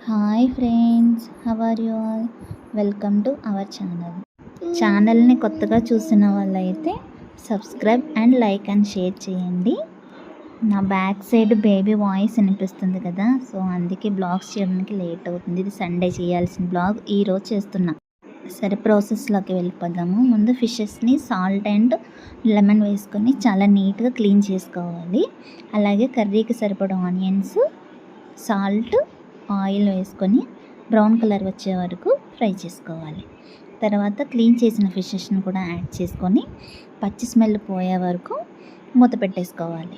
Hi friends, how are you all? Welcome to our ఛానల్ని కొత్తగా చూసిన వాళ్ళైతే subscribe and like and share చేయండి. నా బ్యాక్ సైడ్ బేబీ వాయిస్ వినిపిస్తుంది కదా, సో అందుకే బ్లాగ్స్ చేయడానికి లేట్ అవుతుంది. ఇది సండే చేయాల్సిన బ్లాగ్ ఈరోజు చేస్తున్నా. సరే, ప్రాసెస్లోకి వెళ్ళిపోదాము. ముందు ఫిషెస్ని సాల్ట్ అండ్ లెమన్ వేసుకొని చాలా నీట్గా క్లీన్ చేసుకోవాలి. అలాగే కర్రీకి సరిపడా ఆనియన్స్, సాల్ట్, ఆయిల్ వేసుకొని బ్రౌన్ కలర్ వచ్చే వరకు ఫ్రై చేసుకోవాలి. తర్వాత క్లీన్ చేసిన ఫిషెస్ని కూడా యాడ్ చేసుకొని పచ్చి స్మెల్ పోయే వరకు మూత పెట్టేసుకోవాలి.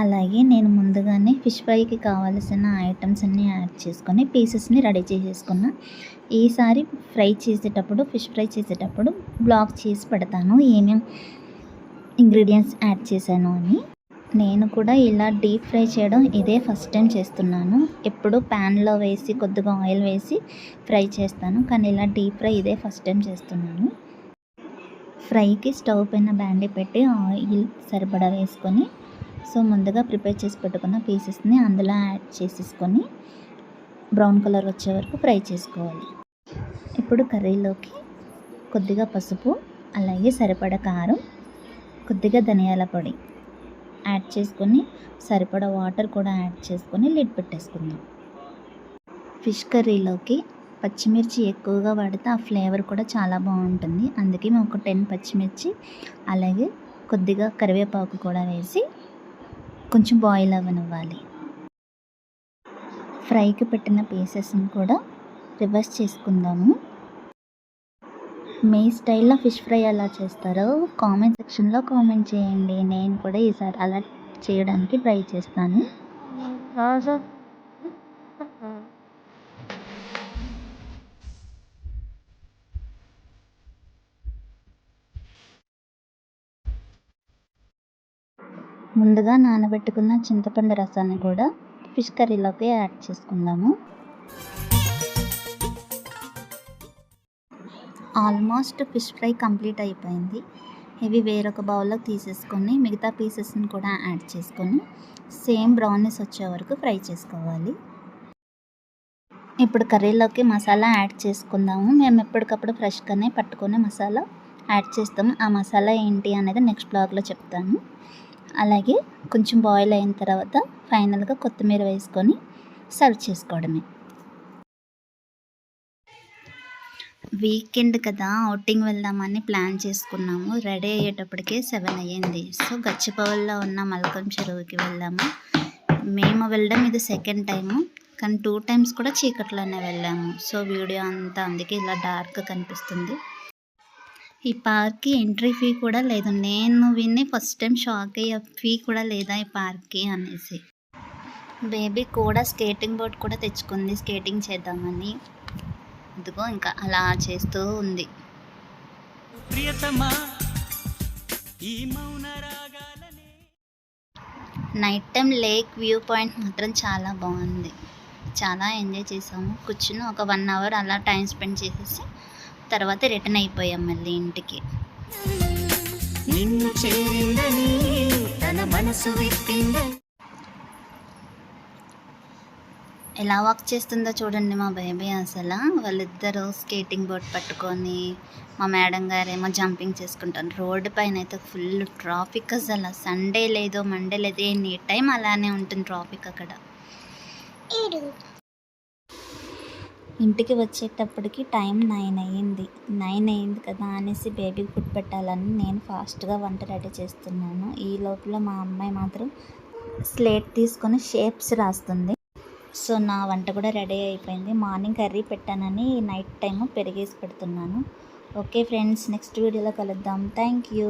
అలాగే నేను ముందుగానే ఫిష్ ఫ్రైకి కావాల్సిన ఐటమ్స్ అన్నీ యాడ్ చేసుకొని పీసెస్ని రెడీ చేసేసుకున్నా. ఈసారి ఫిష్ ఫ్రై చేసేటప్పుడు బ్లాగ్ చేసి పెడతాను ఏమేమి ఇంగ్రీడియంట్స్ యాడ్ చేశాను అని. నేను కూడా ఇలా డీప్ ఫ్రై చేయడం ఇదే ఫస్ట్ టైం చేస్తున్నాను. ఎప్పుడు ప్యాన్లో వేసి కొద్దిగా ఆయిల్ వేసి ఫ్రై చేస్తాను, కానీ ఇలా డీప్ ఫ్రై ఇదే ఫస్ట్ టైం చేస్తున్నాను. ఫ్రైకి స్టవ్ పైన బ్యాండీ పెట్టి ఆయిల్ సరిపడా వేసుకొని ముందుగా ప్రిపేర్ చేసి పెట్టుకున్న పీసెస్ని అందులో యాడ్ చేసేసుకొని బ్రౌన్ కలర్ వచ్చే వరకు ఫ్రై చేసుకోవాలి. ఇప్పుడు కర్రీలోకి కొద్దిగా పసుపు, అలాగే సరిపడా కారం, కొద్దిగా ధనియాల పొడి యాడ్ చేసుకొని సరిపడా వాటర్ కూడా యాడ్ చేసుకొని లిడ్ పెట్టేసుకుందాం. ఫిష్ కర్రీలోకి పచ్చిమిర్చి ఎక్కువగా వాడితే ఆ ఫ్లేవర్ కూడా చాలా బాగుంటుంది. అందుకే మేము ఒక 10 పచ్చిమిర్చి, అలాగే కొద్దిగా కరివేపాకు కూడా వేసి కొంచెం బాయిల్ అవ్వనివ్వాలి. ఫ్రైకి పెట్టిన పీసెస్ని కూడా రివర్స్ చేసుకుందాము. మీ స్టైల్లో ఫిష్ ఫ్రై ఎలా చేస్తారో కామెంట్ సెక్షన్లో కామెంట్ చేయండి. నేను కూడా ఈసారి అలా చేయడానికి ట్రై చేస్తాను. ముందుగా నానబెట్టుకున్న చింతపండు రసాన్ని కూడా ఫిష్ కర్రీలోకి యాడ్ చేసుకుందాము. ఆల్మోస్ట్ ఫిష్ ఫ్రై కంప్లీట్ అయిపోయింది. ఇవి వేరొక బౌల్లో తీసేసుకొని మిగతా పీసెస్ని కూడా యాడ్ చేసుకొని సేమ్ బ్రౌన్నెస్ వచ్చే వరకు ఫ్రై చేసుకోవాలి. ఇప్పుడు కర్రీలోకి మసాలా యాడ్ చేసుకుందాము. మేము ఎప్పటికప్పుడు ఫ్రెష్గానే పట్టుకొని మసాలా యాడ్ చేస్తాము. ఆ మసాలా ఏంటి అనేది నెక్స్ట్ బ్లాగ్లో చెప్తాను. అలాగే కొంచెం బాయిల్ అయిన తర్వాత ఫైనల్గా కొత్తిమీర వేసుకొని సర్వ్ చేసుకోవడమే. వీకెండ్ కదా, అవుటింగ్ వెళ్దామని ప్లాన్ చేసుకున్నాము. రెడీ అయ్యేటప్పటికే 7 అయ్యింది. సో గచ్చిబౌలిలో ఉన్న మల్కం చెరువుకి వెళ్దాము. మేము వెళ్ళడం ఇది సెకండ్ టైము, కానీ 2 టైమ్స్ కూడా చీకట్లోనే వెళ్ళాము. సో వీడియో అంతా అందుకే ఇలా డార్క్ కనిపిస్తుంది. ఈ పార్క్కి ఎంట్రీ ఫీ కూడా లేదు. నేను విని ఫస్ట్ టైం షాక్ అయ్యే, ఫీ కూడా లేదా ఈ పార్క్కి అనేసి. బేబీ కూడా స్కేటింగ్ బోర్డ్ కూడా తెచ్చుకుంది స్కేటింగ్ చేద్దామని. ఇదిగో ఇంకా అలా చేస్తూ ఉంది. Night time lake view point మాత్రం చాలా బాగుంది. చాలా ఎంజాయ్ చేసాము. కూర్చుని ఒక 1 అవర్ అలా టైం స్పెండ్ చేసేసి తర్వాత రిటర్న్ అయిపోయాం మళ్ళీ ఇంటికి. ఎలా వాక్ చేస్తుందో చూడండి మా బేబీ. అసలు వాళ్ళిద్దరూ స్కేటింగ్ బోర్డ్ పట్టుకొని, మా మేడం గారేమో జంపింగ్ చేసుకుంటారు. రోడ్డు పైన అయితే ఫుల్ ట్రాఫిక్. అసలు సండే లేదు, మండే లేదు, ఎనీ టైం అలానే ఉంటుంది ట్రాఫిక్ అక్కడ. ఇంటికి వచ్చేటప్పటికి టైం 9 అయ్యింది. 9 అయింది కదా అనేసి బేబీకి ఫుడ్ పెట్టాలని నేను ఫాస్ట్గా వంట రెడీ చేస్తున్నాను. ఈ లోపల మా అమ్మాయి మాత్రం స్లేట్ తీసుకొని షేప్స్ రాస్తుంది. సో నా వంట కూడా రెడీ అయిపోయింది. మార్నింగ్ కర్రీ పెట్టానని నైట్ టైము పెరిగేసి పెడుతున్నాను. ఓకే ఫ్రెండ్స్, నెక్స్ట్ వీడియోలో కలుద్దాం. Thank you.